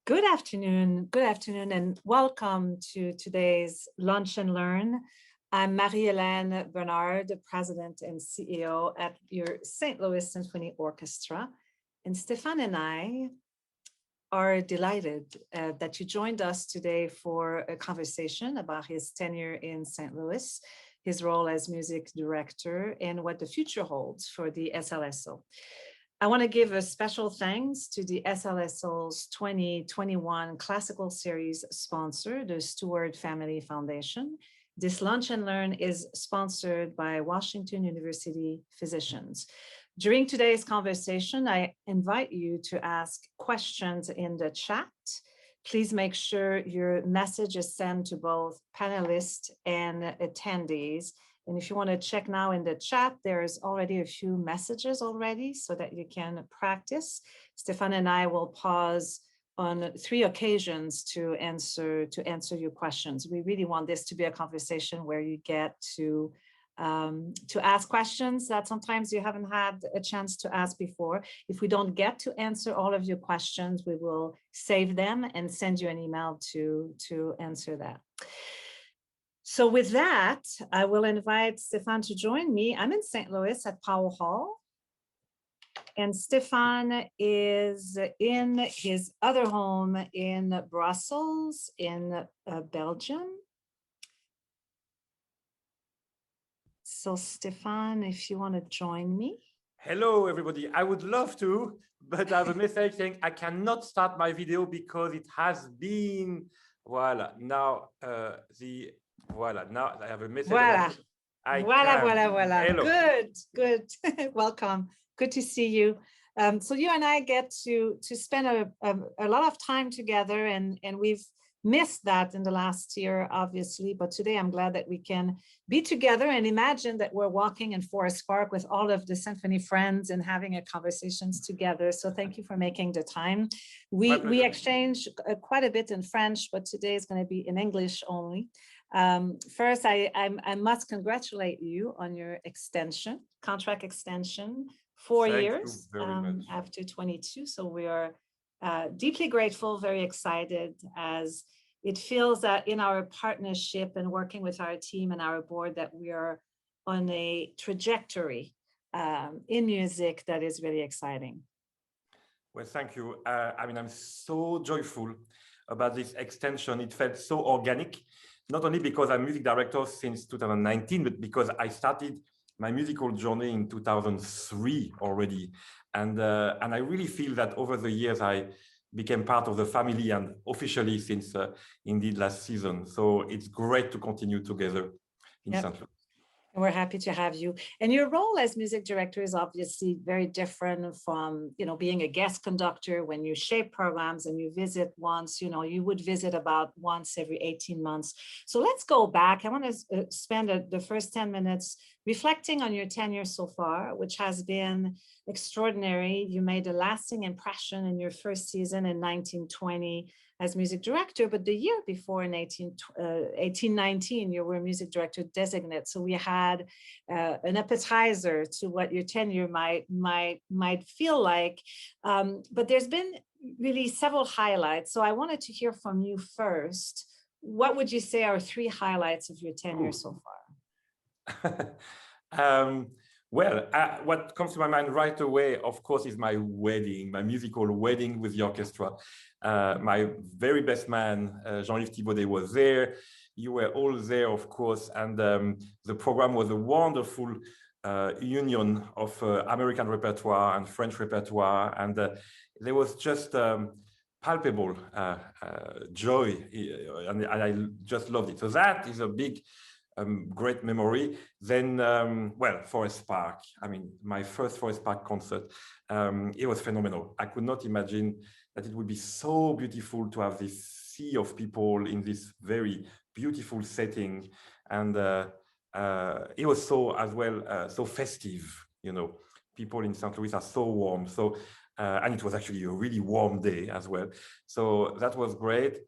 Good afternoon, and welcome to today's Lunch and Learn. I'm Marie-Hélène Bernard, President and CEO at your St. Louis Symphony Orchestra. And Stephane and I are delighted that you joined us today for a conversation about his tenure in St. Louis, his role as music director, and what the future holds for the SLSO. I want to give a special thanks to the SLSO's 2021 Classical Series sponsor, the Stewart Family Foundation. This Lunch and Learn is sponsored by Washington University physicians. During today's conversation, I invite you to ask questions in the chat. Please make sure your message is sent to both panelists and attendees. And if you want to check now in the chat, there's already a few messages already so that you can practice. Stephane and I will pause on 3 occasions to answer your questions. We really want this to be a conversation where you get to ask questions that sometimes you haven't had a chance to ask before. If we don't get to answer all of your questions, we will save them and send you an email to answer that. So with that, I will invite Stephane to join me. I'm in St. Louis at Powell Hall, and Stephane is in his other home in Brussels, in Belgium. So Stephane, if you want to join me. Hello, everybody. I would love to, but I have a message saying I cannot start my video because it has been, voila, now now I have a message. Voila. Voila. Hello. Good. Welcome. Good to see you. So you and I get to spend a lot of time together, and we've missed that in the last year, obviously, but today I'm glad that we can be together and imagine that we're walking in Forest Park with all of the symphony friends and having a conversations together. So thank you for making the time. We exchange quite a bit in French, but today is going to be in English only. First, I must congratulate you on your contract extension, 4 years after 22. So we are deeply grateful, very excited, as it feels that in our partnership and working with our team and our board that we are on a trajectory in music that is really exciting. Well, thank you. I'm so joyful about this extension. It felt so organic, not only because I'm music director since 2019, but because I started my musical journey in 2003 already. And I really feel that over the years, I became part of the family, and officially since indeed last season. So it's great to continue together in St. Louis. We're happy to have you. And your role as music director is obviously very different from, being a guest conductor. When you shape programs and you visit once, you would visit about once every 18 months. So let's go back. I want to spend the first 10 minutes reflecting on your tenure so far, which has been extraordinary. You made a lasting impression in your first season in 1920 as music director, but the year before in 1819, you were music director designate. So we had an appetizer to what your tenure might feel like. But there's been really several highlights. So I wanted to hear from you first. What would you say are 3 highlights of your tenure so far? What comes to my mind right away, of course, is my wedding, my musical wedding with the orchestra. My very best man, Jean-Yves Thibaudet, was there. You were all there, of course, and the program was a wonderful union of American repertoire and French repertoire, and there was just palpable joy, and I just loved it. So that is a big great memory. Then, Forest Park. My first Forest Park concert, it was phenomenal. I could not imagine that it would be so beautiful to have this sea of people in this very beautiful setting. And it was so festive, People in St. Louis are so warm. So, and it was actually a really warm day as well. So that was great.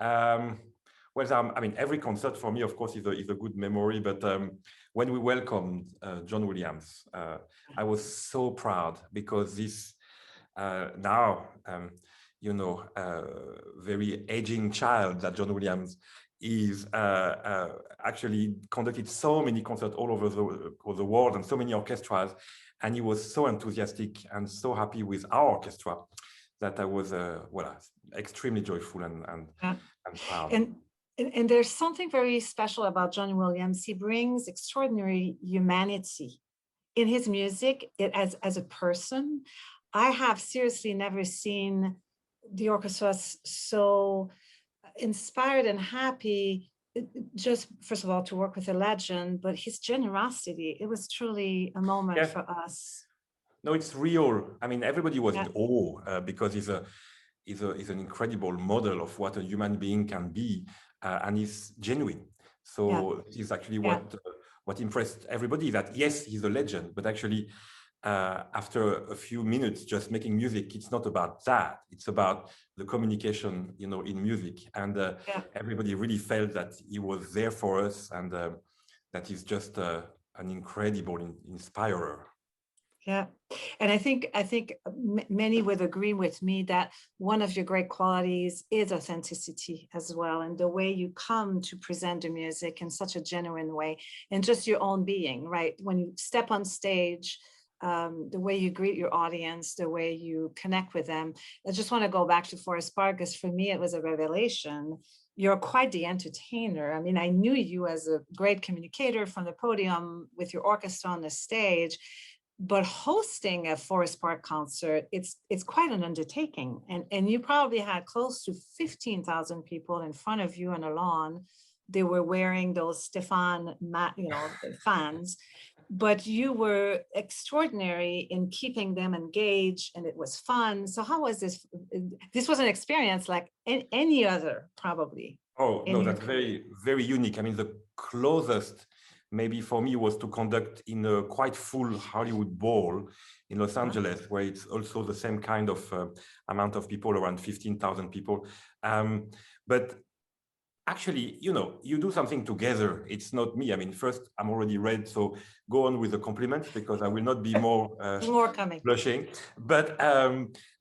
Every concert for me, of course, is a good memory. But when we welcomed John Williams, I was so proud because this now you know, very aging child that John Williams is, actually conducted so many concerts all over the world and so many orchestras. And he was so enthusiastic and so happy with our orchestra that I was, well, extremely joyful and proud. And there's something very special about John Williams. He brings extraordinary humanity in his music. As a person, I have seriously never seen the orchestra so inspired and happy, just first of all to work with a legend, but his generosity, it was truly a moment for us. No, it's real. I mean, everybody was in awe because he's an incredible model of what a human being can be, and he's genuine. So it's actually what impressed everybody, that yes, he's a legend, but actually after a few minutes just making music, it's not about that. It's about the communication, you know, in music. And everybody really felt that he was there for us, and that he's just an incredible inspirer. Yeah, and I think many would agree with me that one of your great qualities is authenticity as well, and the way you come to present the music in such a genuine way, and just your own being, right? When you step on stage, the way you greet your audience, the way you connect with them. I just want to go back to Forest Park, because for me, it was a revelation. You're quite the entertainer. I mean, I knew you as a great communicator from the podium with your orchestra on the stage, but hosting a Forest Park concert, it's quite an undertaking. And you probably had close to 15,000 people in front of you on a lawn. They were wearing those Stephane, fans, but you were extraordinary in keeping them engaged, and it was fun. So how was this? This was an experience like any other, probably. Oh, no, that's very, very unique. I mean, the closest maybe for me was to conduct in a quite full Hollywood Bowl in Los Angeles, where it's also the same kind of amount of people, around 15,000 people. But actually, you know, you do something together. It's not me. I mean, first, I'm already red, so go on with the compliments, because I will not be more coming. blushing. But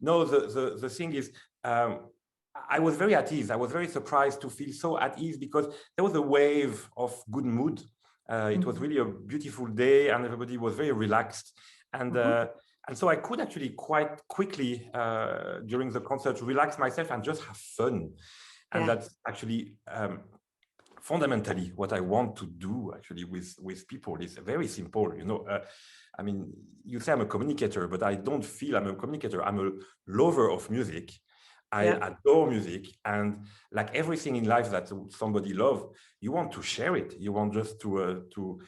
no, the thing is, I was very at ease. I was very surprised to feel so at ease, because there was a wave of good mood. It was really a beautiful day, and everybody was very relaxed. And so I could actually quite quickly during the concert relax myself and just have fun. And that's actually fundamentally what I want to do actually with people. It's very simple, you know. I mean, you say I'm a communicator, but I don't feel I'm a communicator. I'm a lover of music. I adore music, and like everything in life that somebody loves, you want to share it. You want just to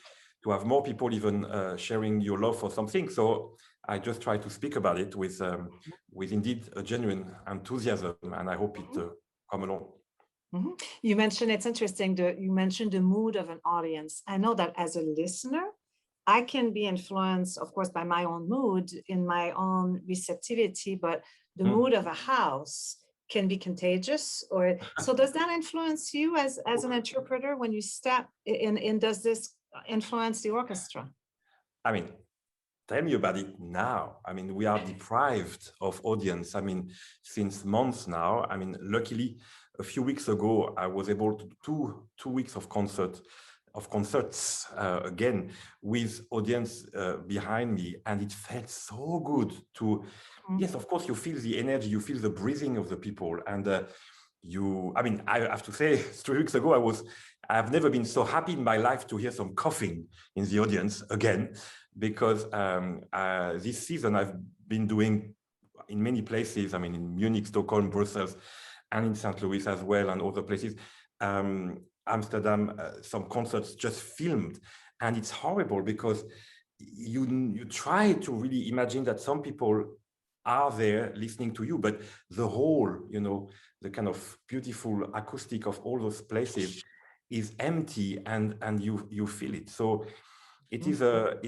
have more people even sharing your love for something. So I just try to speak about it with indeed a genuine enthusiasm, and I hope it come along. You mentioned, it's interesting, you mentioned the mood of an audience. I know that as a listener, I can be influenced, of course, by my own mood, in my own receptivity, but the mood of a house can be contagious. Or so does that influence you as an interpreter when you step in, and does this influence the orchestra? I mean, tell me about it now. I mean, we are deprived of audience. I mean, since months now. I mean, luckily, a few weeks ago, I was able to do two weeks of concerts again with audience behind me, and it felt so good to. Yes, of course, you feel the energy, you feel the breathing of the people, and I mean, I have to say, 3 weeks ago, I've never been so happy in my life to hear some coughing in the audience again, because this season I've been doing in many places. I mean, in Munich, Stockholm, Brussels, and in St. Louis as well, and other places. Amsterdam, some concerts just filmed, and it's horrible because you try to really imagine that some people are there listening to you, but the whole, you know, the kind of beautiful acoustic of all those places is empty, and you feel it. So it is a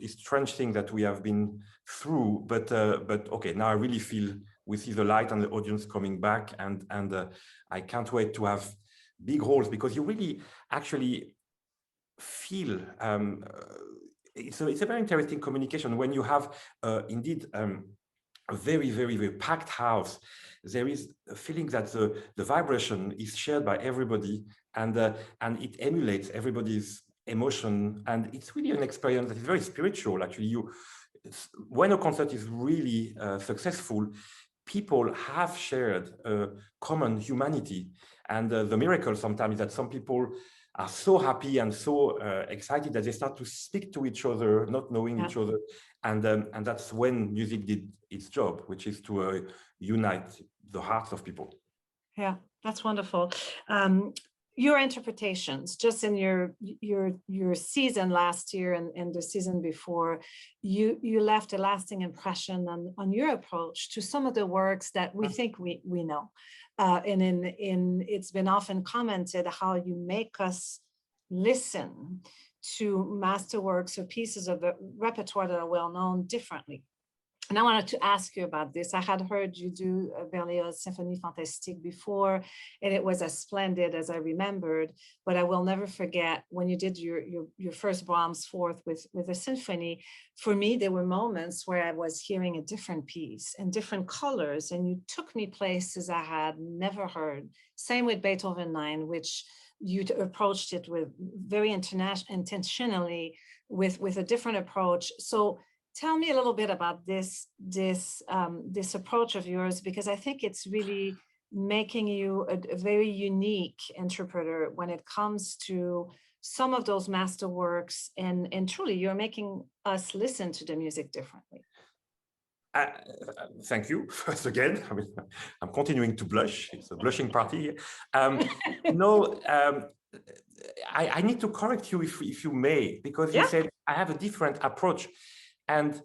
strange thing that we have been through, but okay, now I really feel we see the light and the audience coming back, and I can't wait to have big halls, because you really actually feel it's a very interesting communication when you have indeed a a very, very, very packed house, there is a feeling that the vibration is shared by everybody, and it emulates everybody's emotion, and it's really an experience that is very spiritual. Actually, when a concert is really successful, people have shared a common humanity, and the miracle sometimes is that some people are so happy and so excited that they start to speak to each other, not knowing each other, and that's when music did its job, which is to unite the hearts of people. Yeah, that's wonderful. Your interpretations, just in your season last year and the season before, you left a lasting impression on your approach to some of the works that we think we know. And it's been often commented how you make us listen to masterworks or pieces of the repertoire that are well known differently. And I wanted to ask you about this. I had heard you do Berlioz' Symphonie Fantastique before, and it was as splendid as I remembered. But I will never forget when you did your first Brahms fourth with a symphony. For me, there were moments where I was hearing a different piece and different colors, and you took me places I had never heard. Same with Beethoven 9, which you approached it with very intentionally with a different approach. So tell me a little bit about this approach of yours, because I think it's really making you a very unique interpreter when it comes to some of those masterworks, and truly you're making us listen to the music differently. Thank you once again. I mean, I'm continuing to blush. It's a blushing party. I need to correct you if you may, because you said I have a different approach. And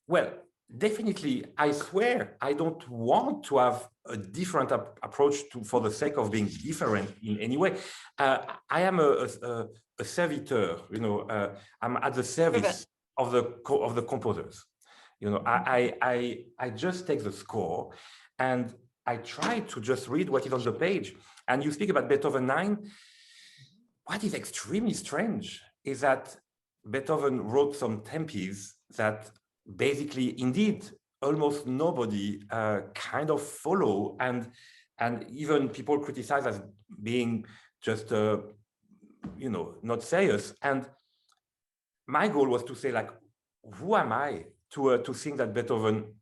well, definitely, I swear I don't want to have a different approach for the sake of being different in any way. I am a serviteur, I'm at the service of the composers. I just take the score and I try to just read what is on the page. And you speak about Beethoven 9. What is extremely strange is that Beethoven wrote some tempes that basically, indeed, almost nobody kind of follow, and even people criticize as being just not serious. And my goal was to say, like, who am I to think that Beethoven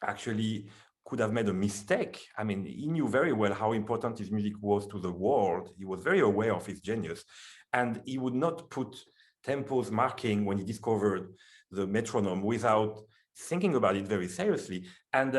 actually could have made a mistake? I mean, he knew very well how important his music was to the world. He was very aware of his genius, and he would not put tempos marking when he discovered the metronome without thinking about it very seriously. And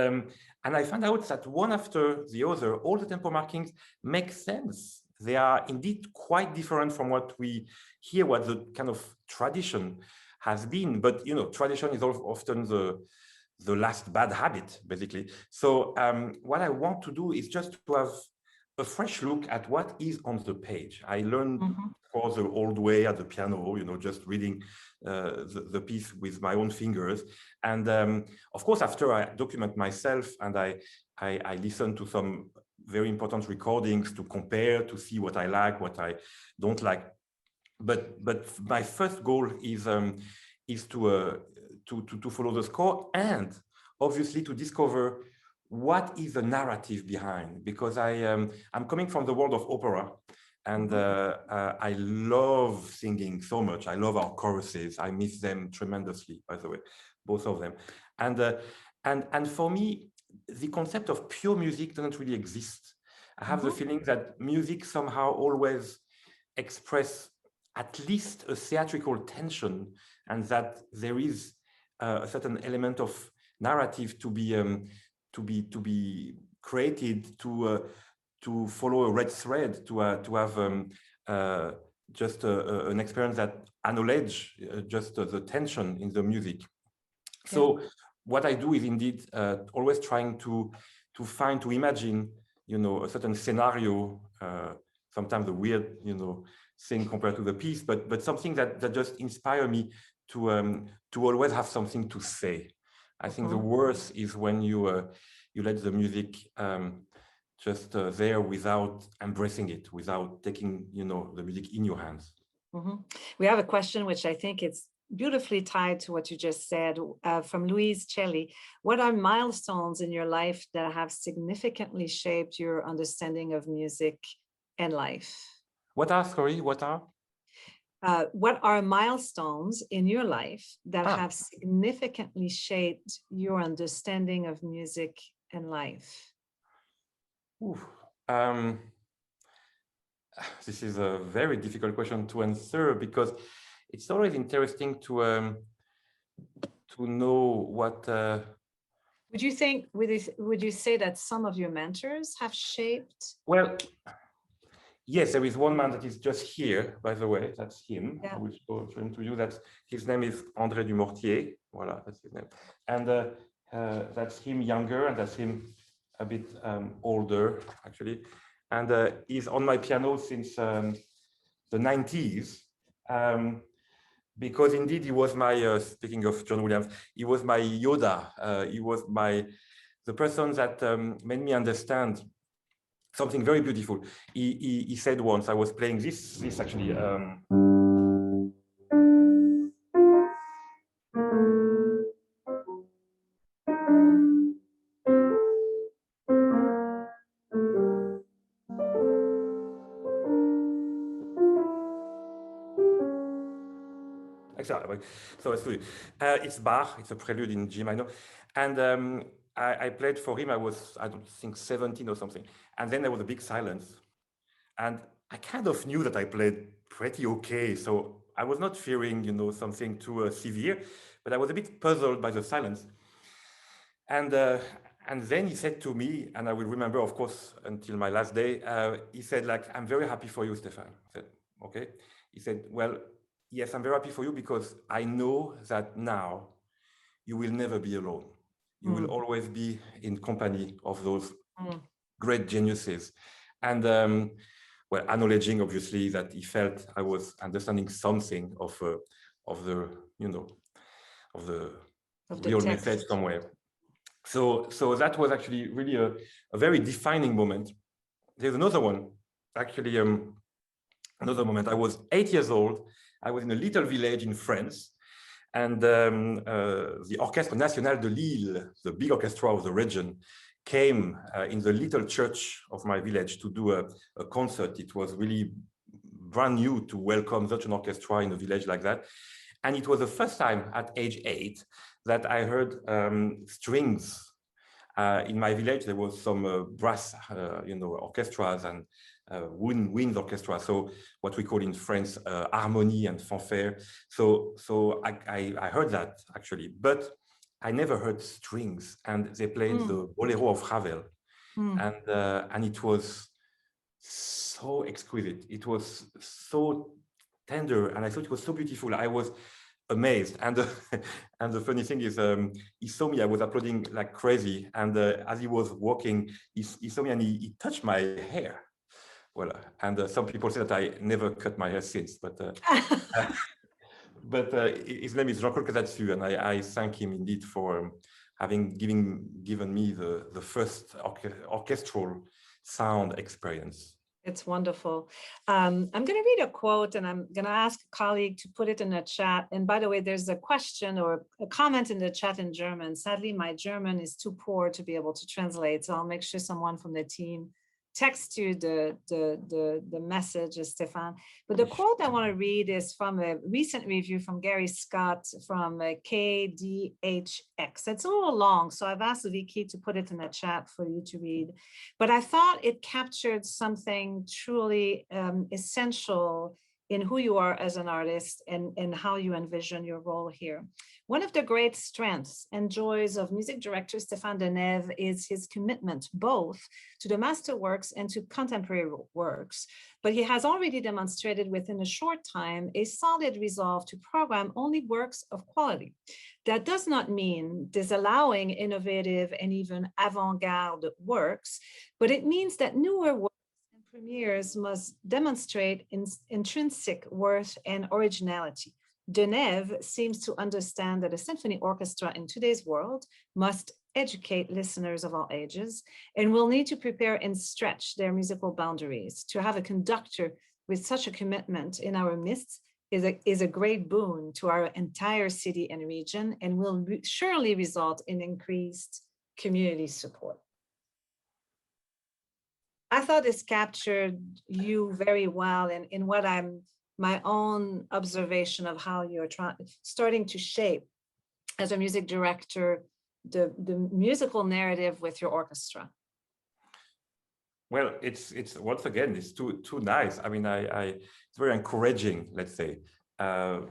I found out that one after the other, all the tempo markings make sense. They are indeed quite different from what we hear, what the kind of tradition has been. But tradition is often the last bad habit, basically. So what I want to do is just to have a fresh look at what is on the page. I learned for the old way at the piano, just reading the piece with my own fingers. And of course, after I document myself and I listen to some very important recordings to compare, to see what I like, what I don't like. But my first goal is to follow the score, and obviously to discover what is the narrative behind, because I'm coming from the world of opera, and I love singing so much. I love our choruses. I miss them tremendously, by the way, both of them. And for me, the concept of pure music doesn't really exist. I have the feeling that music somehow always express at least a theatrical tension, and that there is a certain element of narrative to be created, to follow a red thread, to have just an experience that acknowledge just the tension in the music. So what I do is indeed always trying to imagine, a certain scenario, sometimes a weird, thing compared to the piece, but something that just inspire me to always have something to say. I think the worst is when you let the music just there without embracing it, without taking the music in your hands. We have a question which I think it's beautifully tied to what you just said, from Louise Celli. What are milestones in your life that have significantly shaped your understanding of music and life? What are, sorry, what are? What are milestones in your life that have significantly shaped your understanding of music and life? This is a very difficult question to answer, because it's always interesting to know what. Would you think? Would you say that some of your mentors have shaped? Well, yes, there is one man that is just here, by the way. That's him. Yeah. I will show him to you. His name is André Dumortier. Voilà, that's his name. And that's him younger, and that's him a bit older, actually. And he's on my piano since the 90s. Because indeed he was my, speaking of John Williams, he was my Yoda. He was the person that made me understand something very beautiful. He said once, I was playing this actually. So it's Bach, it's a prelude in G minor. And I played for him, I don't think 17 or something. And then there was a big silence. And I kind of knew that I played pretty okay. So I was not fearing, something too severe, but I was a bit puzzled by the silence. And then he said to me, and I will remember, of course, until my last day, he said, like, I'm very happy for you, Stephane. I said, okay. He said, well, yes, I'm very happy for you, because I know that now you will never be alone. You will always be in company of those great geniuses. And well, acknowledging obviously that he felt I was understanding something of the real message somewhere. So that was actually really a very defining moment. There's another one, actually, another moment. I was 8 years old. I was in a little village in France, and the Orchestre National de Lille, the big orchestra of the region, came in the little church of my village to do a concert. It was really brand new to welcome such an orchestra in a village like that. And it was the first time at age 8 that I heard strings. In my village, there was some brass, orchestras and wind orchestra. So what we call in France, harmonie and fanfare. So I heard that actually, but I never heard strings. And they played the Bolero of Ravel. And it was so exquisite. It was so tender. And I thought it was so beautiful. I was amazed. And the funny thing is, he saw me, I was applauding like crazy. And as he was walking, he saw me and he touched my hair. Well, and some people say that I never cut my hair since, but his name is Jean-Claude Casatsu, and I thank him indeed for having given me the first orchestral sound experience. It's wonderful. I'm going to read a quote, and I'm going to ask a colleague to put it in the chat. And by the way, there's a question or a comment in the chat in German. Sadly, my German is too poor to be able to translate, so I'll make sure someone from the team text you the message, Stephane. But the quote I want to read is from a recent review from Gary Scott from KDHX. It's a little long, so I've asked Vicky to put it in the chat for you to read. But I thought it captured something truly essential in who you are as an artist and how you envision your role here. One of the great strengths and joys of music director Stéphane Denève is his commitment both to the masterworks and to contemporary works. But he has already demonstrated within a short time a solid resolve to program only works of quality. That does not mean disallowing innovative and even avant-garde works, but it means that newer works and premieres must demonstrate intrinsic worth and originality. Denève seems to understand that a symphony orchestra in today's world must educate listeners of all ages and will need to prepare and stretch their musical boundaries. To have a conductor with such a commitment in our midst is a great boon to our entire city and region, and will surely result in increased community support. I thought this captured you very well in what my own observation of how you're starting to shape as a music director, the musical narrative with your orchestra. Well, it's once again, it's too nice. I mean, it's very encouraging, let's say,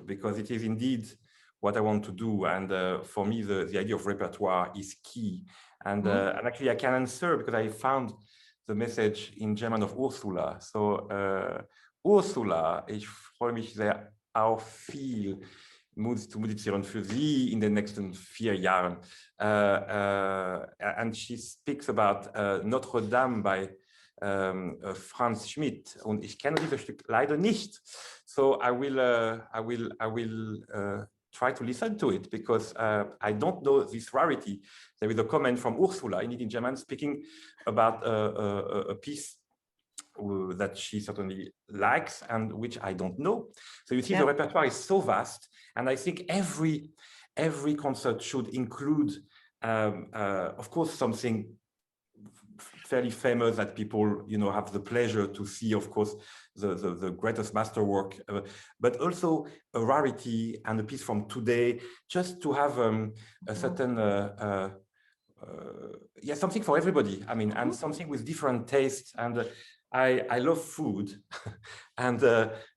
because it is indeed what I want to do. And for me, the idea of repertoire is key. And actually I can answer because I found the message in German of Ursula. So Ursula, ich freue mich sehr auf viel zu musizieren für Sie in den nächsten 4 Jahren. And she speaks about Notre Dame by Franz Schmidt. Und ich kenne dieses Stück leider nicht. So I will try to listen to it because I don't know this rarity. There is a comment from Ursula, indeed in German, speaking about a piece that she certainly likes and which I don't know. So you see, the repertoire is so vast, and I think every concert should include, of course, something fairly famous that people, you know, have the pleasure to see, of course, the greatest masterwork, but also a rarity and a piece from today, just to have a certain, something for everybody. I mean, and something with different tastes. And I love food, and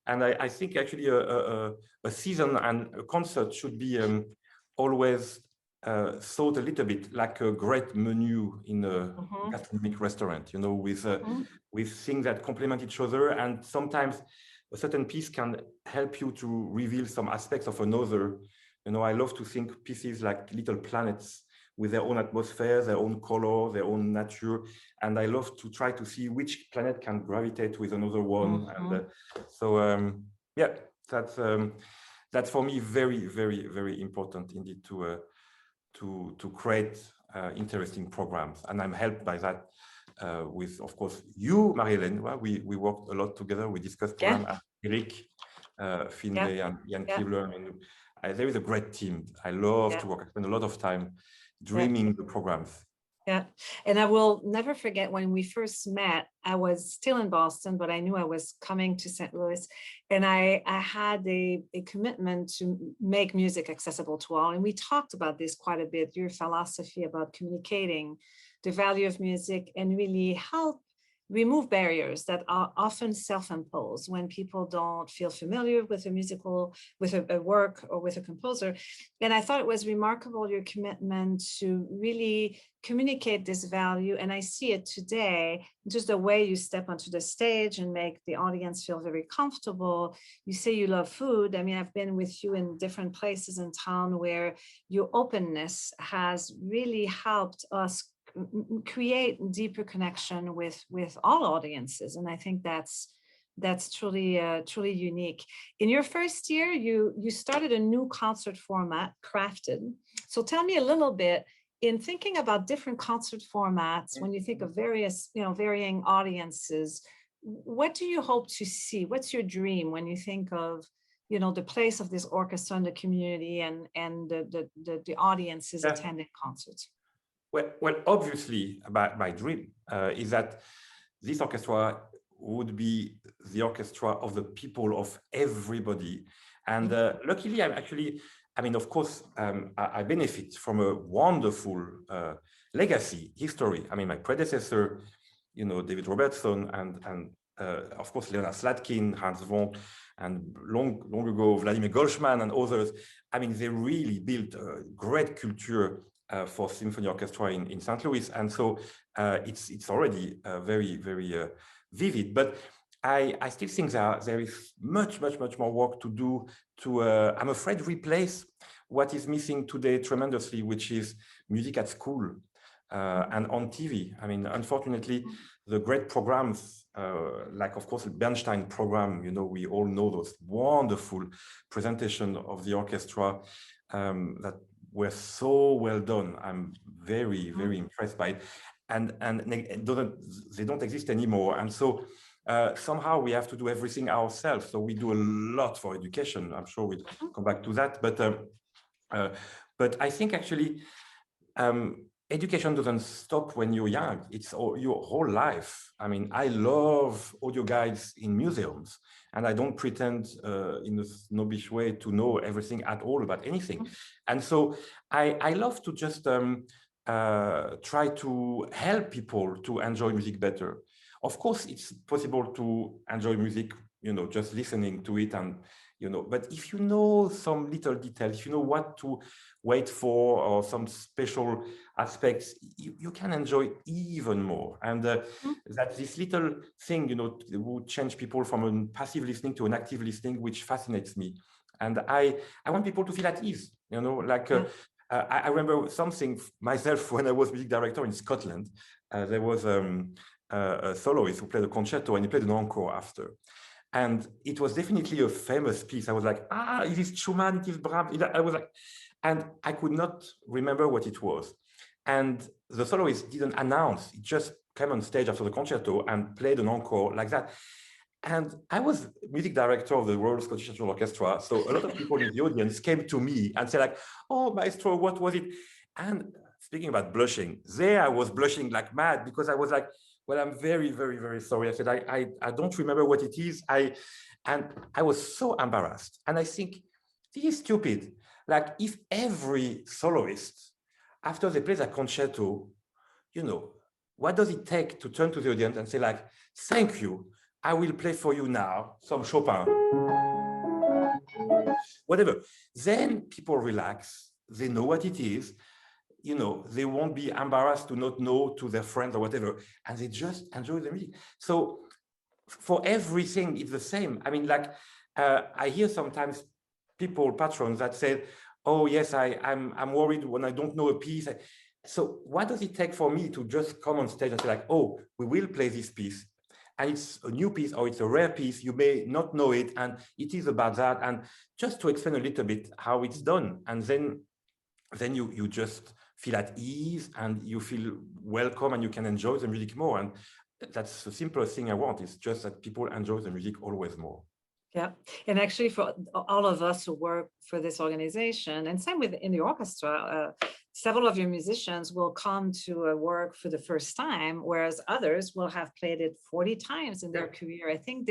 I think actually a season and a concert should be always thought a little bit like a great menu in a gastronomic restaurant, you know, with things that complement each other. And sometimes a certain piece can help you to reveal some aspects of another. You know, I love to think pieces like little planets with their own atmosphere, their own color, their own nature. And I love to try to see which planet can gravitate with another one. And yeah, that's for me very, very, very important indeed to create interesting programs. And I'm helped by that with, of course, you, Marie-Hélène. Well, we worked a lot together. We discussed programs. Eric Finlay and Jan Kibler. I mean, there is a great team. I love to work. I spend a lot of time dreaming the programs. Yeah, and I will never forget when we first met. I was still in Boston, but I knew I was coming to St. Louis, and I had a commitment to make music accessible to all. And we talked about this quite a bit, your philosophy about communicating the value of music and really help remove barriers that are often self-imposed when people don't feel familiar with a work or with a composer. And I thought it was remarkable, your commitment to really communicate this value. And I see it today, just the way you step onto the stage and make the audience feel very comfortable. You say you love food. I mean, I've been with you in different places in town where your openness has really helped us create deeper connection with all audiences, and I think that's truly unique. In your first year, you started a new concert format, Crafted. So tell me a little bit, in thinking about different concert formats, when you think of various, you know, varying audiences, what do you hope to see? What's your dream when you think of, you know, the place of this orchestra in the community and the audiences attending concerts? Well, obviously, my dream is that this orchestra would be the orchestra of the people, of everybody. And luckily, I mean, of course, I benefit from a wonderful legacy, history. I mean, my predecessor, you know, David Robertson, and of course, Leonard Slatkin, Hans Wonk, and long ago, Vladimir Golshman and others. I mean, they really built a great culture for symphony orchestra in St. Louis, and so it's already very, very vivid. But I still think there is much more work to do to, I'm afraid, replace what is missing today tremendously, which is music at school and on TV. I mean, unfortunately, the great programs, like, of course, the Bernstein program, you know, we all know those wonderful presentations of the orchestra that were so well done. I'm very, very impressed by it. And they don't exist anymore. And so somehow we have to do everything ourselves. So we do a lot for education. I'm sure we'll come back to that. But I think actually education doesn't stop when you're young. It's your whole life. I mean, I love audio guides in museums, and I don't pretend in a snobbish way to know everything at all about anything. And so I love to just try to help people to enjoy music better. Of course, it's possible to enjoy music, just listening to it and, but if you know some little details, if you know what to wait for or some special aspects, you can enjoy even more. And that's this little thing, would change people from a passive listening to an active listening, which fascinates me. And I want people to feel at ease, I remember something myself when I was music director in Scotland. There was a soloist who played a concerto and he played an encore after. And it was definitely a famous piece. I was like, it is Schumann, it is Brahms. I was like, and I could not remember what it was. And the soloist didn't announce, he just came on stage after the concerto and played an encore like that. And I was music director of the Royal Scottish National Orchestra. So a lot of people in the audience came to me and said like, oh, maestro, what was it? And speaking about blushing, there I was blushing like mad because I was like, well, I'm very, very, very sorry. I said, I don't remember what it is. And I was so embarrassed. And I think this is stupid. Like if every soloist, after they play their concerto, what does it take to turn to the audience and say like, thank you. I will play for you now some Chopin, whatever. Then people relax. They know what it is. They won't be embarrassed to not know to their friends or whatever, and they just enjoy the music. So for everything, it's the same. I mean, like I hear sometimes people, patrons that say, oh yes, I'm worried when I don't know a piece. So what does it take for me to just come on stage and say like, oh, we will play this piece, and it's a new piece or it's a rare piece, you may not know it, and it is about that, and just to explain a little bit how it's done, and then you just feel at ease and you feel welcome and you can enjoy the music more. And that's the simplest thing I want, is just that people enjoy the music always more. Yeah, and actually for all of us who work for this organization, and same with in the orchestra, several of your musicians will come to a work for the first time, whereas others will have played it 40 times in their career. I think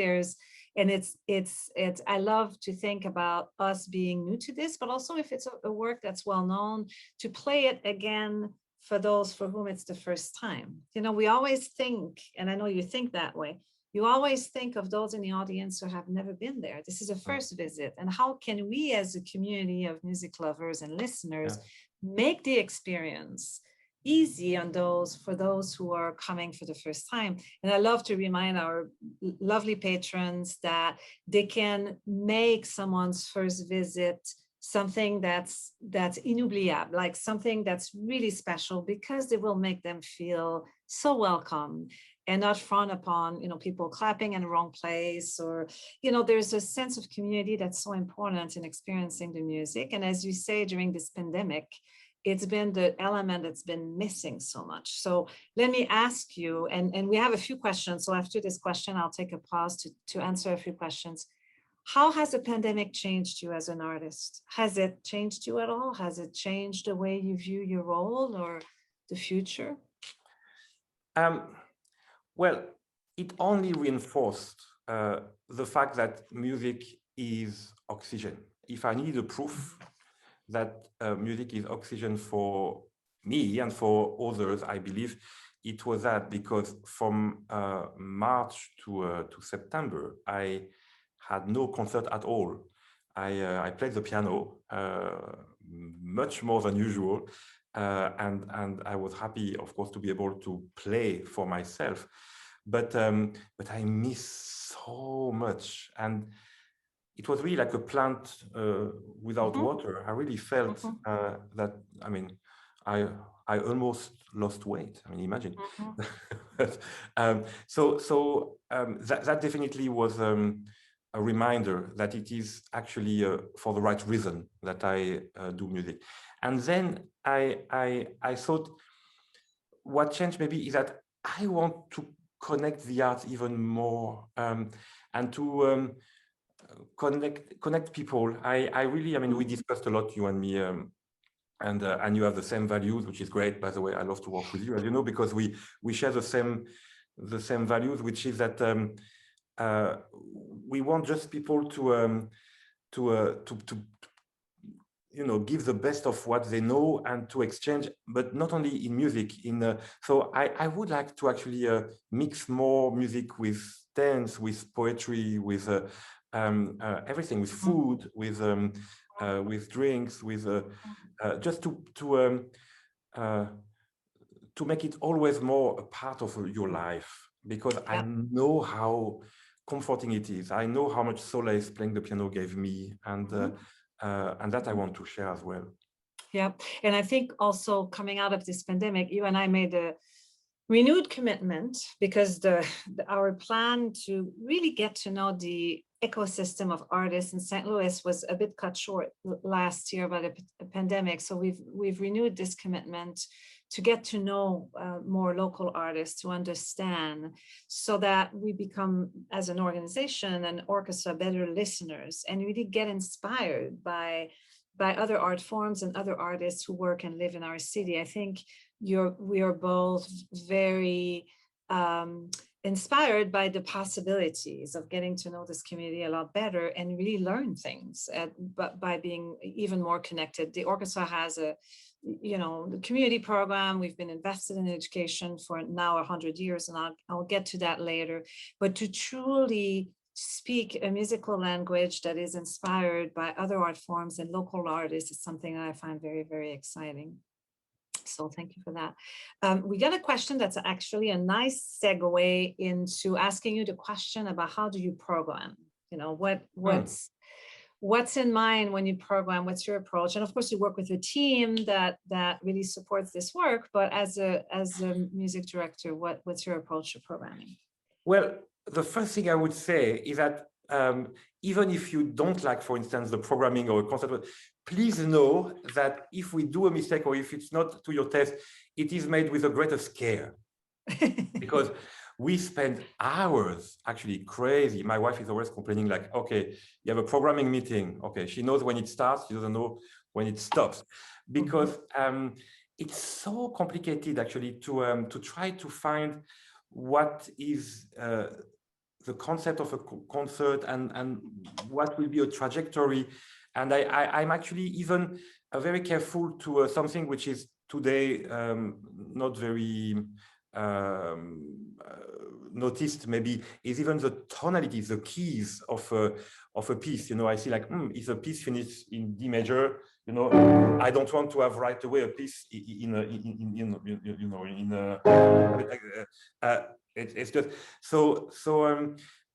I love to think about us being new to this, but also if it's a work that's well known, to play it again for those for whom it's the first time. We always think, and I know you think that way, you always think of those in the audience who have never been there. This is a first visit. And how can we as a community of music lovers and listeners make the experience easy for those who are coming for the first time? And I love to remind our lovely patrons that they can make someone's first visit something that's inoubliable, like something that's really special, because they will make them feel so welcome and not frown upon, people clapping in the wrong place, or, there's a sense of community that's so important in experiencing the music. And as you say, during this pandemic, it's been the element that's been missing so much. So let me ask you, and we have a few questions. So after this question, I'll take a pause to answer a few questions. How has the pandemic changed you as an artist? Has it changed you at all? Has it changed the way you view your role or the future? Well, it only reinforced the fact that music is oxygen. If I need a proof that music is oxygen for me and for others, I believe it was that, because from March to September, I had no concert at all. I played the piano much more than usual, and I was happy, of course, to be able to play for myself. But I miss so much, and it was really like a plant without water. I really felt that. I mean, I almost lost weight. I mean, imagine. That definitely was a reminder that it is actually for the right reason that I do music. And then I thought what changed maybe is that I want to connect the arts even more, and to connect people. I really, I mean, we discussed a lot, you and me, and you have the same values, which is great. By the way, I love to work with you, as you know, because we share the same values, which is that we want just people to you know, give the best of what they know and to exchange, but not only in music. So I would like to actually mix more music with dance, with poetry, with everything, with food, with drinks, with just to make it always more a part of your life, because I know how comforting it is. I know how much solace playing the piano gave me, and that I want to share as well. Yeah, and I think also coming out of this pandemic, you and I made a renewed commitment, because our plan to really get to know the ecosystem of artists in St. Louis was a bit cut short last year by the pandemic. So we've renewed this commitment to get to know more local artists, to understand, so that we become, as an organization, an orchestra, better listeners, and really get inspired by other art forms and other artists who work and live in our city. I think we are both very inspired by the possibilities of getting to know this community a lot better and really learn things by being even more connected. The orchestra has the community program. We've been invested in education for now 100 years, and I'll get to that later. But to truly speak a musical language that is inspired by other art forms and local artists is something that I find very, very exciting. So thank you for that. We got a question that's actually a nice segue into asking you the question about how do you program? You know, what's in mind when you program? What's your approach? And of course, you work with a team that really supports this work. But as a music director, what's your approach to programming? Well, the first thing I would say is that even if you don't like, for instance, the programming or concert, please know that if we do a mistake or if it's not to your taste, it is made with the greatest care. Because we spend hours, actually crazy. My wife is always complaining, like, okay, you have a programming meeting. Okay, she knows when it starts, she doesn't know when it stops. Because it's so complicated, actually, to try to find what is the concept of a concert and what will be a trajectory. And I'm actually even very careful to something which is today not very noticed, maybe, is even the tonalities, the keys of a piece. You know, I see, like, is a piece finished in D major? You know, I don't want to have right away a piece it's just so.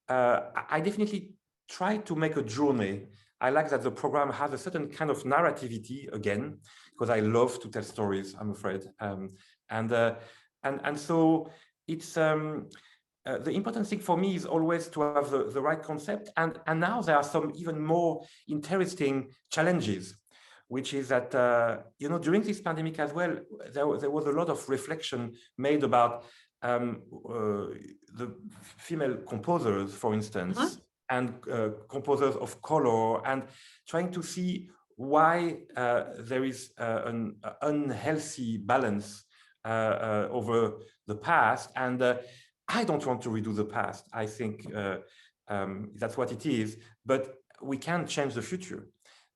I definitely try to make a journey. I like that the program has a certain kind of narrativity, again, because I love to tell stories, I'm afraid. And so it's the important thing for me is always to have the right concept. And now there are some even more interesting challenges, which is that, during this pandemic as well, there was a lot of reflection made about the female composers, for instance, and composers of color, and trying to see why there is an unhealthy balance over the past. And I don't want to redo the past. I think that's what it is, but we can change the future,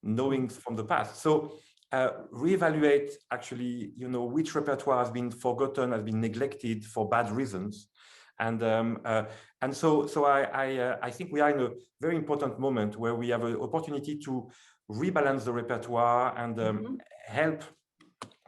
knowing from the past. So reevaluate, actually, which repertoire has been forgotten, has been neglected for bad reasons. And so I think we are in a very important moment where we have an opportunity to rebalance the repertoire and help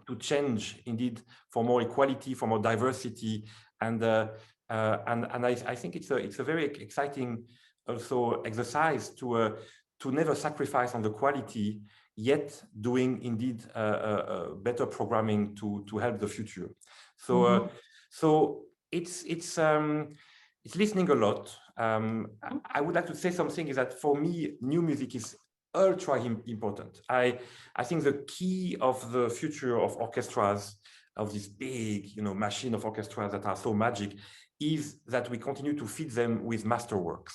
to change, indeed, for more equality, for more diversity. And I think it's a very exciting also exercise to never sacrifice on the quality, yet doing, indeed, better programming to help the future. So so it's listening a lot. I would like to say something is that for me, new music is ultra important. I think the key of the future of orchestras, of this big machine of orchestras that are so magic, is that we continue to feed them with masterworks.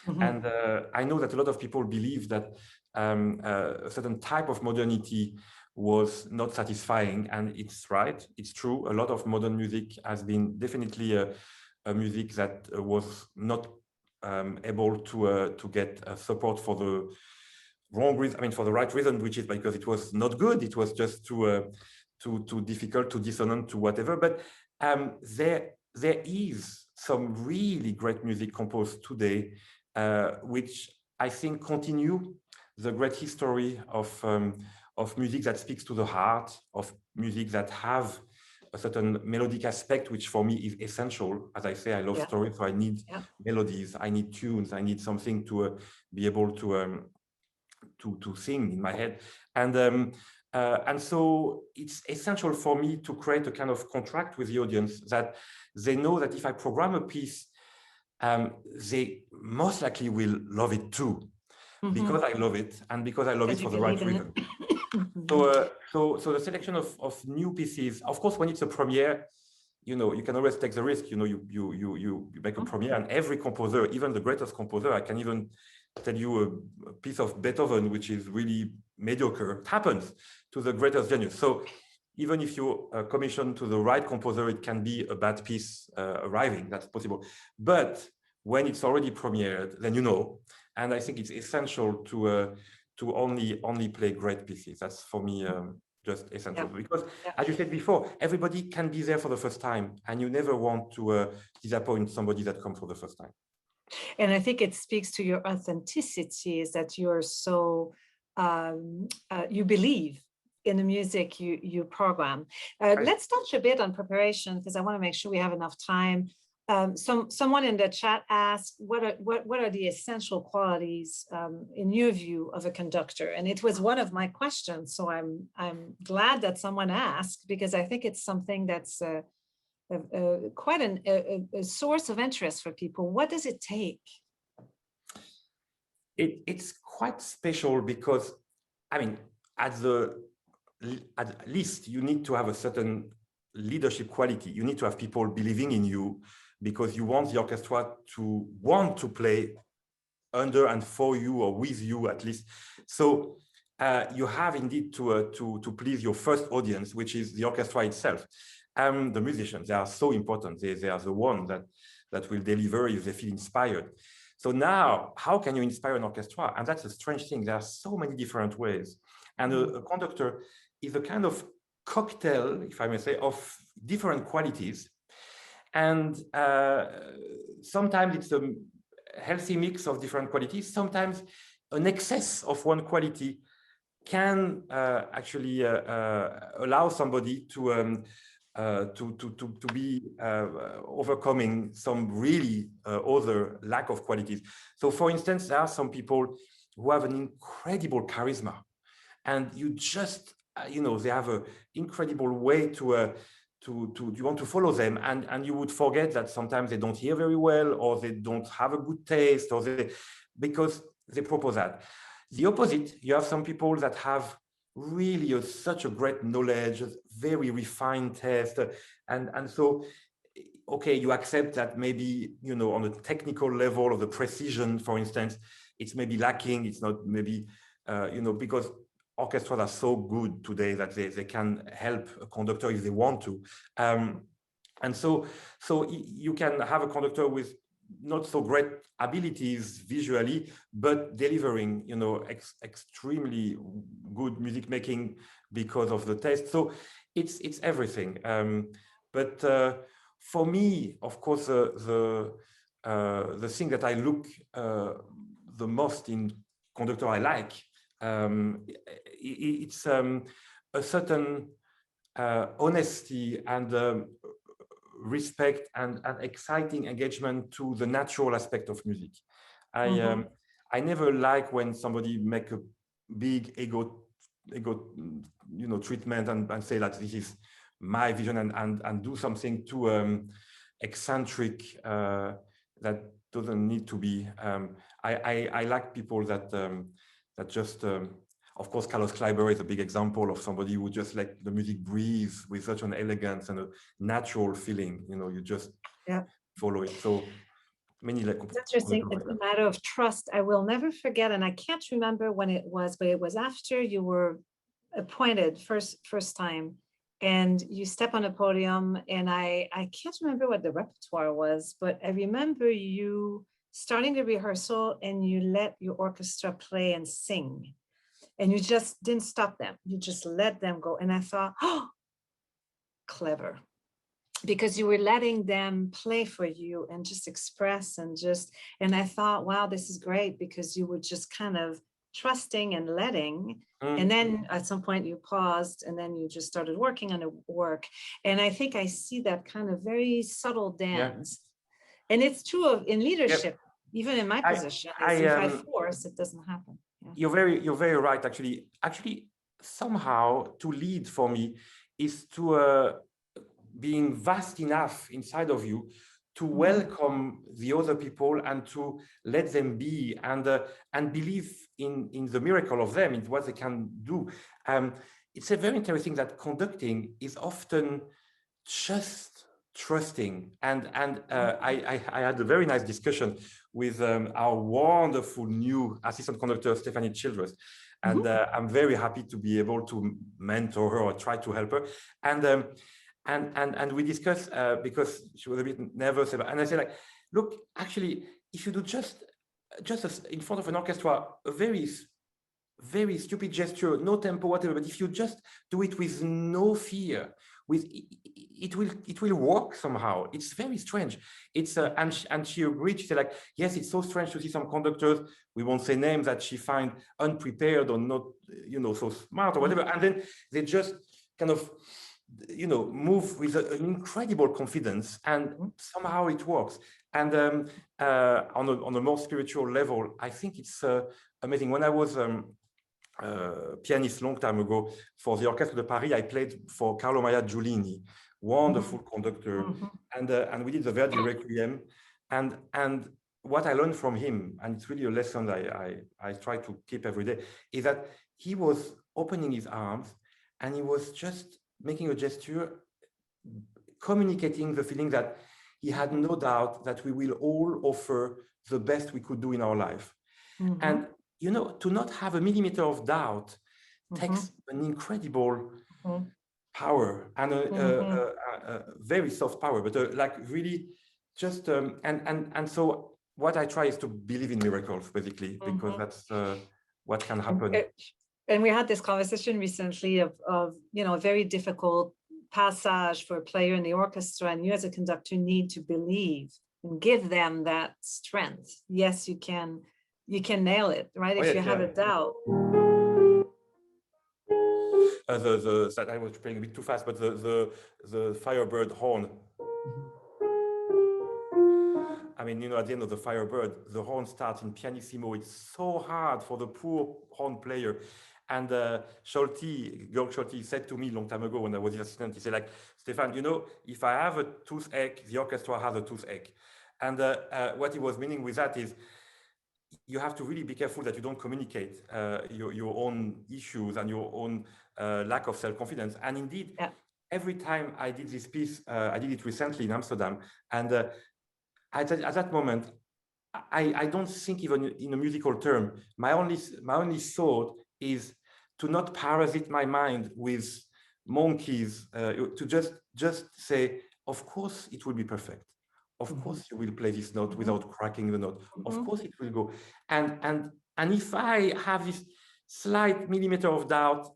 Mm-hmm. And I know that a lot of people believe that a certain type of modernity was not satisfying, and it's right, it's true. A lot of modern music has been definitely a music that was not able to get support for the wrong reason, I mean, for the right reason, which is because it was not good, it was just too difficult, too dissonant, to whatever. But there is some really great music composed today, which I think continue the great history of music that speaks to the heart, of music that have a certain melodic aspect, which for me is essential. As I say, I love stories, so I need melodies, I need tunes, I need something to be able to sing in my head. And so it's essential for me to create a kind of contract with the audience that they know that if I program a piece, they most likely will love it too, because I love it and because I love it for the right reason. So the selection of new pieces, of course, when it's a premiere, you can always take the risk. You make a premiere, and every composer, even the greatest composer, I can even tell you a piece of Beethoven which is really mediocre. It happens to the greatest genius. So even if you commission to the right composer, it can be a bad piece arriving. That's possible. But when it's already premiered, then and I think it's essential to only play great pieces. That's for me just essential, because as you said before, everybody can be there for the first time, and you never want to disappoint somebody that comes for the first time. And I think it speaks to your authenticity, is that you're so you believe in the music you program. Let's touch a bit on preparation, because I want to make sure we have enough time. Someone in the chat asked, what are the essential qualities in your view of a conductor? And it was one of my questions, so I'm glad that someone asked, because I think it's something that's quite a source of interest for people. What does it take? It's quite special, because I mean, at least you need to have a certain leadership quality. You need to have people believing in you, because you want the orchestra to want to play under and for you, or with you at least. So you have indeed to please your first audience, which is the orchestra itself. The musicians, they are so important. They are the ones that will deliver if they feel inspired. So now, how can you inspire an orchestra? And that's a strange thing. There are so many different ways. And a conductor is a kind of cocktail, if I may say, of different qualities. And sometimes it's a healthy mix of different qualities. Sometimes an excess of one quality can actually allow somebody to be overcoming some really other lack of qualities. So, for instance, there are some people who have an incredible charisma, and you just, they have an incredible way you want to follow them, and you would forget that sometimes they don't hear very well, or they don't have a good taste, or because they propose that. The opposite, you have some people that have really such a great knowledge, very refined taste, and so, okay, you accept that maybe, on a technical level of the precision, for instance, it's maybe lacking, it's not maybe, because orchestras are so good today that they can help a conductor if they want to. And so you can have a conductor with not so great abilities visually, but delivering, extremely good music making because of the taste. So it's everything. But for me, of course, the thing that I look the most in conductor I like, it's a certain honesty and respect and exciting engagement to the natural aspect of music. I never like when somebody make a big ego treatment and say that this is my vision and do something too eccentric that doesn't need to be. I like people that just, of course, Carlos Kleiber is a big example of somebody who just let the music breathe with such an elegance and a natural feeling. You just follow it. So many like It's interesting. It's a matter of trust. I will never forget, and I can't remember when it was, but it was after you were appointed first time, and you step on a podium, and I can't remember what the repertoire was, but I remember you starting the rehearsal and you let your orchestra play and sing, and you just didn't stop them. You just let them go. And I thought, oh, clever. Because you were letting them play for you and just express and I thought, wow, this is great, because you were just kind of trusting and letting. And then at some point you paused and then you just started working on the work. And I think I see that kind of very subtle dance. Yeah. And it's true in leadership, even in my position, if I force, it doesn't happen. Yeah. You're very right, actually. Actually, somehow to lead for me is to being vast enough inside of you to welcome the other people and to let them be and believe in the miracle of them, in what they can do. It's a very interesting that conducting is often just trusting. And I had a very nice discussion with our wonderful new assistant conductor, Stephane. And I'm very happy to be able to mentor her or try to help her. And we discussed because she was a bit nervous about, and I said, like, look, actually, if you do just in front of an orchestra, a very, very stupid gesture, no tempo, whatever, but if you just do it with no fear, it will work somehow. It's very strange. It's and she agreed. She said, like, yes, it's so strange to see some conductors, we won't say names, that she find unprepared or not, so smart or whatever, and then they just kind of move with an incredible confidence, and somehow it works. And on a more spiritual level, I think it's amazing. When I was pianist long time ago for the Orchestre de Paris, I played for Carlo Maria Giulini, wonderful conductor, and we did the Verdi Requiem, and what I learned from him, and it's really a lesson I try to keep every day, is that he was opening his arms and he was just making a gesture, communicating the feeling that he had no doubt that we will all offer the best we could do in our life. And, to not have a millimeter of doubt takes an incredible power, and a very soft power, but like really just, and so what I try is to believe in miracles, basically, because that's what can happen. And we had this conversation recently of a very difficult passage for a player in the orchestra, and you as a conductor need to believe and give them that strength. Yes, you can nail it, right? If you have a doubt. That I was playing a bit too fast, but the Firebird horn. I mean, at the end of the Firebird, the horn starts in pianissimo. It's so hard for the poor horn player. And Georg Scholti said to me a long time ago when I was his assistant, he said, like, Stephane, if I have a toothache, the orchestra has a toothache. And what he was meaning with that is you have to really be careful that you don't communicate your own issues and your own lack of self-confidence. And indeed, every time I did this piece, I did it recently in Amsterdam, and at that moment, I don't think even in a musical term. My only thought is to not parasite my mind with monkeys, to just say, of course it will be perfect. Of course you will play this note without cracking the note. Of course it will go. And if I have this slight millimeter of doubt,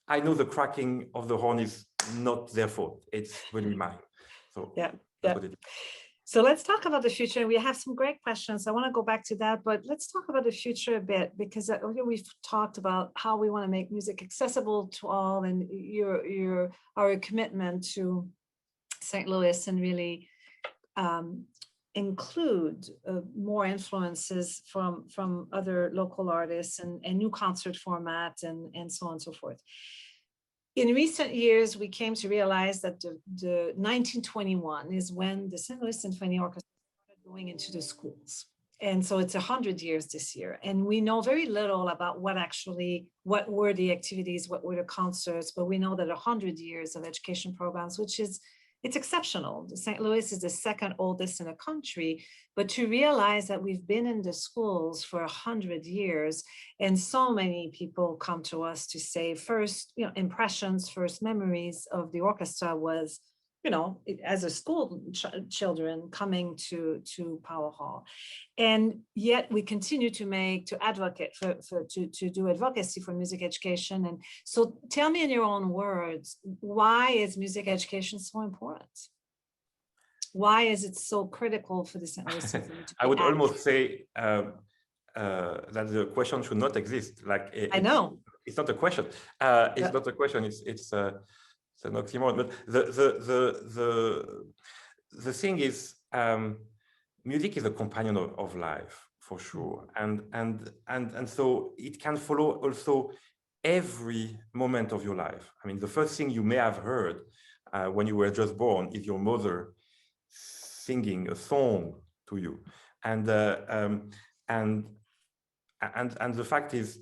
I know the cracking of the horn is not their fault. It's really mine. So that's what it is. So let's talk about the future. We have some great questions. I want to go back to that, but let's talk about the future a bit, because we've talked about how we want to make music accessible to all, and our commitment to St. Louis, and really include more influences from other local artists and new concert format and so on and so forth. In recent years, we came to realize that the 1921 is when the St. Louis Symphony Orchestra started going into the schools. And so it's 100 years this year. And we know very little about what were the activities, what were the concerts, but we know that 100 years of education programs, which is it's exceptional. St. Louis is the second oldest in the country, but to realize that we've been in the schools for 100 years, and so many people come to us to say first, impressions, first memories of the orchestra was, as a school children coming to Power Hall. And yet we continue to advocate to do advocacy for music education. And so tell me in your own words, why is music education so important? Why is it so critical for the St. Louis Symphony to be I would active? almost say that the question should not exist. Like I know. It's not a question. It's not a question. It's an oxymoron. But the thing is, music is a companion of life for sure, and so it can follow also every moment of your life. I mean, the first thing you may have heard when you were just born is your mother singing a song to you, and the fact is,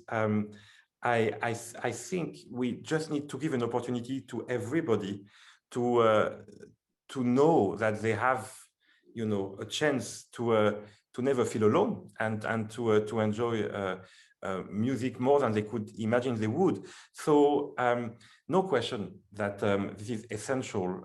I think we just need to give an opportunity to everybody to know that they have, a chance to never feel alone, and to enjoy music more than they could imagine they would. So no question that this is essential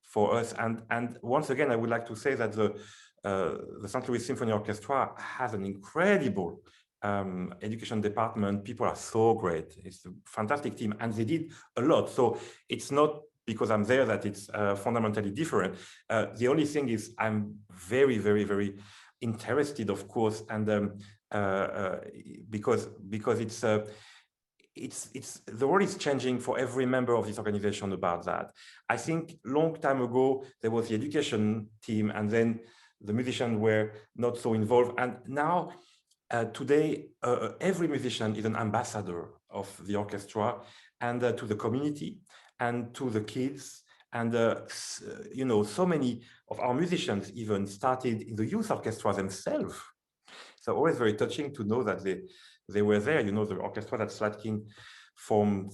for us. And once again, I would like to say that the St. Louis Symphony Orchestra has an incredible education department. People are so great. It's a fantastic team, and they did a lot. So it's not because I'm there that it's fundamentally different. The only thing is I'm very, very, very interested, of course, and because it's the world is changing for every member of this organization about that. I think long time ago there was the education team, and then the musicians were not so involved, and now today every musician is an ambassador of the orchestra, and to the community and to the kids, and so many of our musicians even started in the youth orchestra themselves. So always very touching to know that they were there. The orchestra that Slatkin formed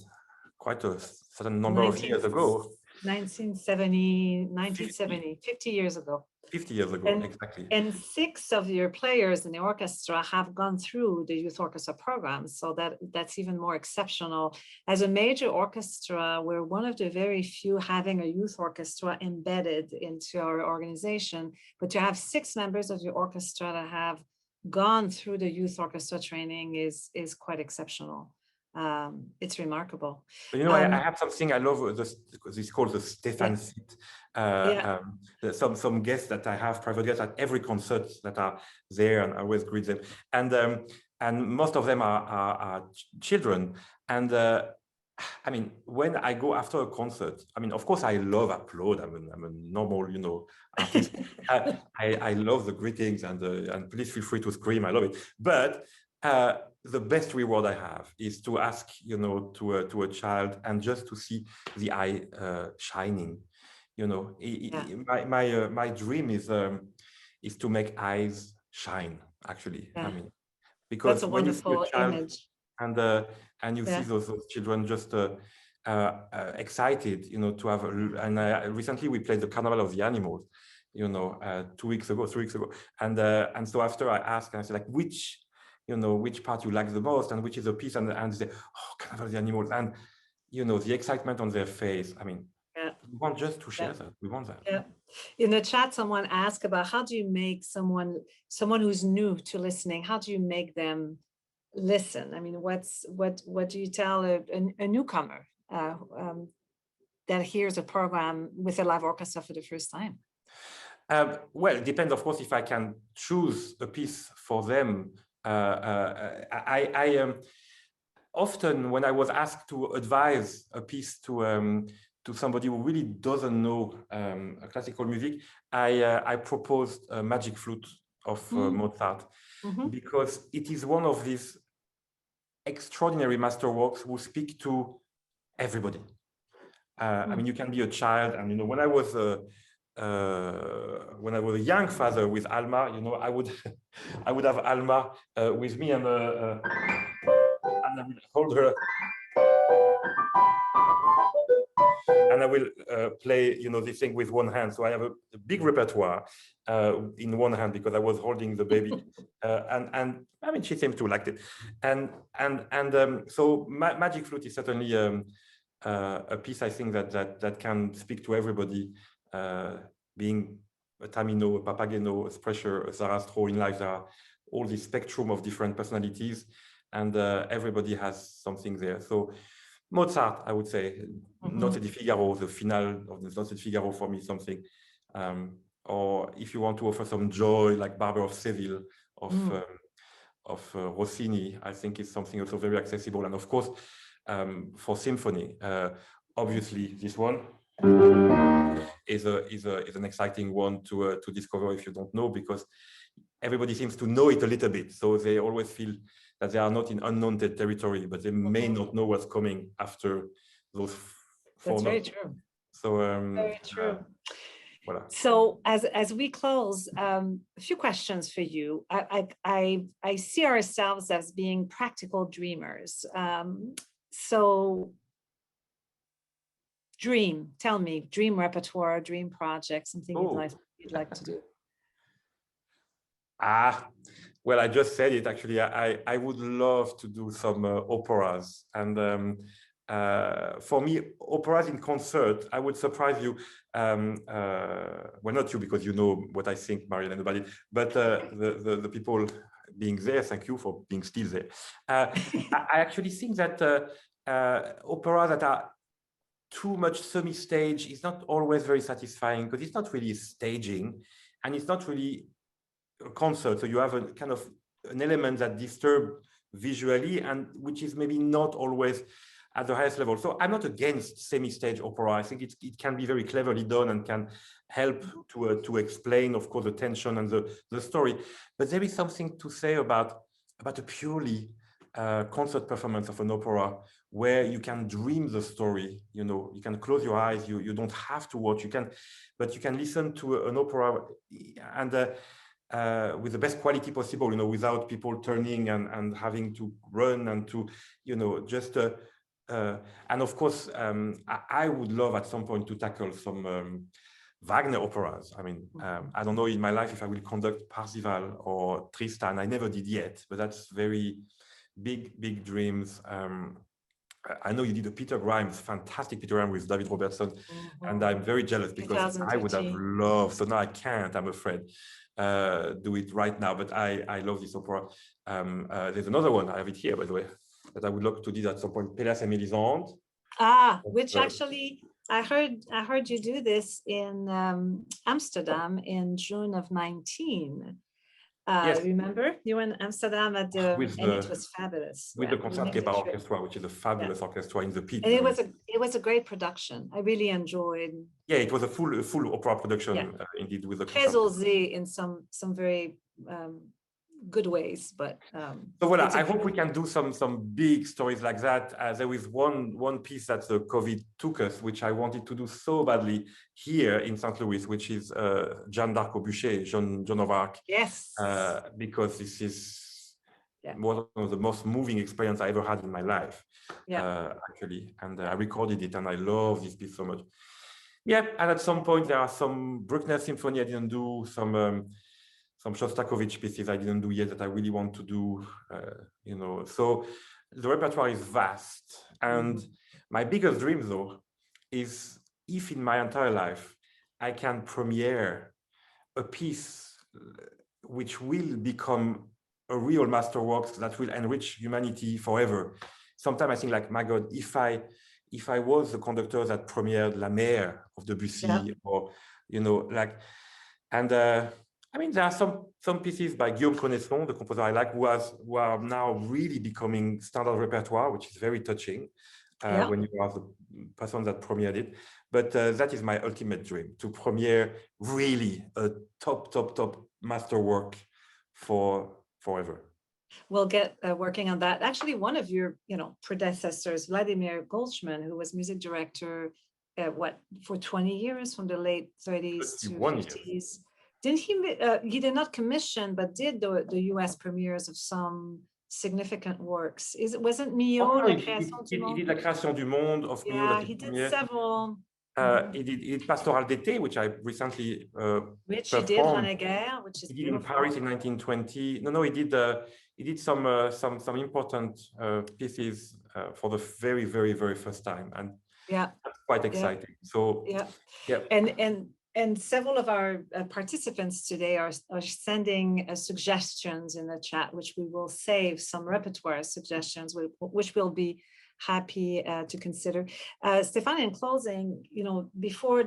quite a certain number of years ago. 1970, 50 years ago. 50 years ago, exactly. And 6 of your players in the orchestra have gone through the youth orchestra program. So that's even more exceptional. As a major orchestra, we're one of the very few having a youth orchestra embedded into our organization. But to have 6 members of your orchestra that have gone through the youth orchestra training is quite exceptional. It's remarkable. But, I have something I love. This is called the Stephane seat. Some guests that I have, private guests at every concert that are there, and I always greet them. And most of them are children. And I mean, when I go after a concert, I mean, of course, I love applaud. I'm a normal, artist. I love the greetings and please feel free to scream. I love it. But the best reward I have is to ask, to a child, and just to see the eye shining. My dream is to make eyes shine. Actually, I mean, because that's a when wonderful you see a child image, and you see those children just excited, to have. And recently we played the Carnival of the Animals, 3 weeks ago, and so after I asked, and I said, like, which part you like the most, and which is a piece, and they say, oh, Carnival of the Animals, and the excitement on their face. I mean, we want just to share that. We want that. Yeah. In the chat, someone asked about how do you make someone who's new to listening, how do you make them listen? I mean, what do you tell a newcomer that hears a program with a live orchestra for the first time? Well, it depends, of course, if I can choose a piece for them. I often, when I was asked to advise a piece to somebody who really doesn't know classical music, I proposed a Magic Flute of Mozart, because it is one of these extraordinary masterworks who speak to everybody. I mean, you can be a child, and when I was a young father with Alma, I would have Alma with me, and I would hold her, and I will play, you know, this thing with one hand. So I have a big repertoire in one hand because I was holding the baby, and I mean she seemed to like it, and so Magic Flute is certainly a piece I think that can speak to everybody, being a tamino, a papageno, a sprecher, a zarastro. In life there are all this spectrum of different personalities, and everybody has something there. So Mozart, I would say, Notte di Figaro, the finale of the Notte di Figaro for me is something. Or if you want to offer some joy, like Barber of Seville of Rossini, I think it's something also very accessible. And of course, for symphony, obviously this one is an exciting one to discover if you don't know, because everybody seems to know it a little bit, so they always feel that they are not in unknown territory, but they may not know what's coming after those four notes. That's very true. So very true. Voilà. So as we close, a few questions for you. I see ourselves as being practical dreamers. So tell me, dream repertoire, dream project, something you'd like to do. Well, I just said it, actually. I would love to do some operas. And for me, operas in concert, I would surprise you. Well, not you, because you know what I think, Marie-Hélène, nobody, but the people being there, thank you for being still there. I actually think that operas that are too much semi-stage is not always very satisfying, because it's not really staging, and it's not really a concert. So you have a kind of an element that disturbs visually, and which is maybe not always at the highest level. So I'm not against semi-stage opera. I think it can be very cleverly done and can help to explain, of course, the tension and the story. But there is something to say about a purely concert performance of an opera, where you can dream the story. You know, you can close your eyes. You don't have to watch. But you can listen to an opera and with the best quality possible, you know, without people turning and having to run and to, you know, just and of course, I would love at some point to tackle some Wagner operas. I mean, I don't know in my life if I will conduct Parzival or Tristan. I never did yet, but that's very big dreams. I know you did a Peter Grimes, fantastic Peter Grimes with David Robertson, and I'm very jealous because I would have loved, so now I can't, I'm afraid, do it right now, but I love this opera. There's another one, I have it here, by the way, that I would love to do at some point, Pélas et Mélisande. Which actually, I heard you do this in Amsterdam in June of 19. Yes. Remember, you were in Amsterdam at the, and it was fabulous. With the Concertgebouw Orchestra, which is a fabulous orchestra in the pit. And it was a great production. I really enjoyed. Yeah, it was a full opera production, indeed, with the Très osé in some very good ways, but so voilà, I hope we can do some big stories like that. There is one piece that the COVID took us, which I wanted to do so badly here in St. Louis, which is Jeanne d'Arc au bûcher, Joan of Arc. Yes. Because this is one of the most moving experience I ever had in my life, actually. And I recorded it, and I love this piece so much. Yeah, and at some point there are some Bruckner symphony I didn't do, some Shostakovich pieces I didn't do yet that I really want to do, you know. So the repertoire is vast. And my biggest dream, though, is if in my entire life I can premiere a piece which will become a real masterworks that will enrich humanity forever. Sometimes I think, like, my God, if I was the conductor that premiered La Mer of Debussy, or, you know, like, and I mean, there are some pieces by Guillaume Connaisson, the composer I like, who are now really becoming standard repertoire, which is very touching when you are the person that premiered it. But that is my ultimate dream, to premiere really a top masterwork for forever. We'll get working on that. Actually, one of your predecessors, Vladimir Goldschman, who was music director for 20 years, from the late 30s to 50s. Didn't he did not commission, but did the US premieres of some significant works. Wasn't Millau La Création du Monde? He did La Création du Monde of Millau. Yeah, he did several. He did Pastoral d'été, which I recently which you did, René, which is he did in Paris in 1920. No, he did some important pieces for the very, very, very first time, and yeah, that's quite exciting. So yeah. And several of our participants today are sending suggestions in the chat, which we will save some repertoire suggestions, which will be happy to consider. Stephane, in closing, you know,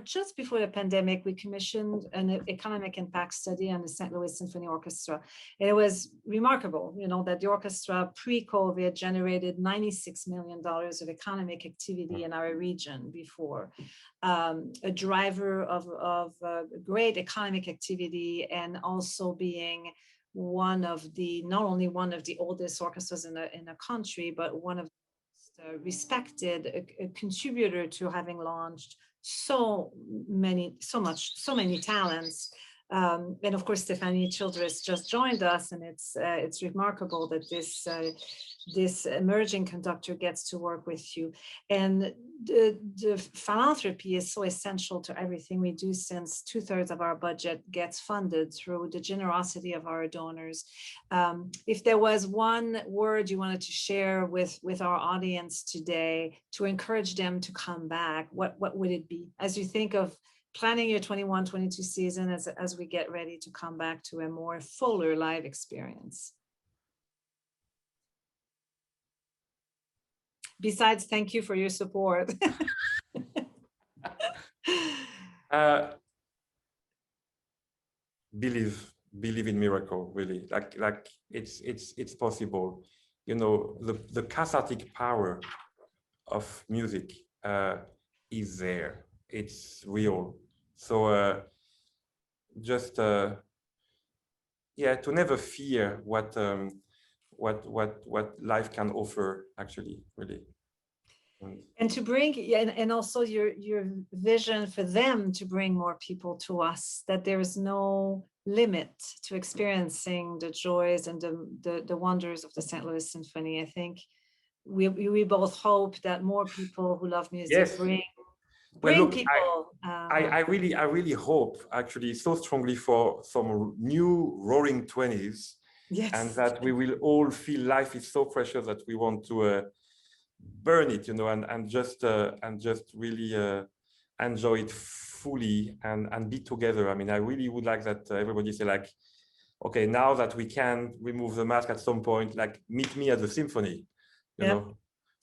just before the pandemic, we commissioned an economic impact study on the St. Louis Symphony Orchestra. And it was remarkable, you know, that the orchestra pre-COVID generated $96 million of economic activity in our region before. A driver of great economic activity, and also being not only one of the oldest orchestras in the country, but one of respected, a contributor to having launched so many talents. And of course, Stéphanie Childress just joined us, and it's remarkable that this emerging conductor gets to work with you. And the philanthropy is so essential to everything we do, since 2/3 of our budget gets funded through the generosity of our donors. If there was one word you wanted to share with our audience today to encourage them to come back, what would it be, as you think of planning your 21-22 season, as we get ready to come back to a more fuller live experience? Besides, thank you for your support. Believe in miracle, really. Like it's possible. You know, the cathartic power of music is there. It's real. So just yeah, to never fear what life can offer, actually, really. And to bring, and also your vision for them to bring more people to us, that there is no limit to experiencing the joys and the wonders of the St. Louis Symphony. I think we both hope that more people who love music bring people. I really hope, actually, so strongly, for some new roaring 20s. Yes. And that we will all feel life is so precious that we want to burn it, you know, and just really enjoy it fully and be together. I mean, I really would like that everybody say, like, okay, now that we can remove the mask at some point, like, meet me at the symphony, you know.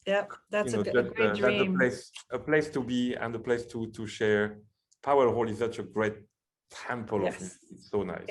Yeah, that's a great dream. That's a place to be, and a place to share. Powell Hall is such a great temple of music. It's so nice.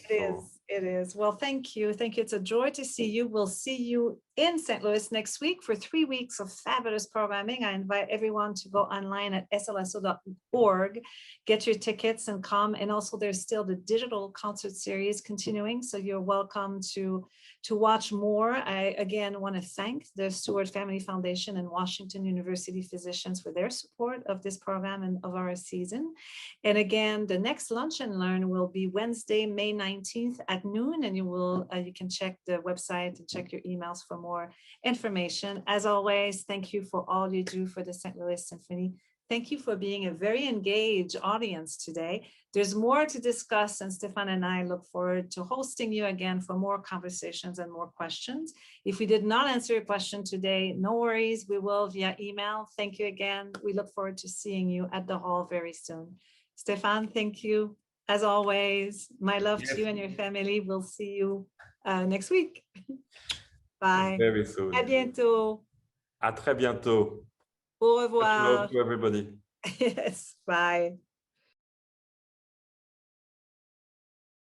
It is. Well, thank you. It's a joy to see you. We'll see you in St. Louis next week for 3 weeks of fabulous programming. I invite everyone to go online at SLSO.org, get your tickets and come. And also, there's still the digital concert series continuing, so you're welcome to watch more. I again want to thank the Stewart Family Foundation and Washington University physicians for their support of this program and of our season. And again, the next Lunch and Learn will be Wednesday, May 19th at noon, and you can check the website and check your emails for more information. As always, thank you for all you do for the St. Louis Symphony. Thank you for being a very engaged audience today. There's more to discuss, and Stephane and I look forward to hosting you again for more conversations and more questions. If we did not answer your question today, no worries, we will via email. Thank you again. We look forward to seeing you at the hall very soon. Stephane, thank you. As always, my love to you and your family. We'll see you next week. Bye. Very soon. À bientôt. À très bientôt. Au revoir. Much love to everybody. Yes, bye.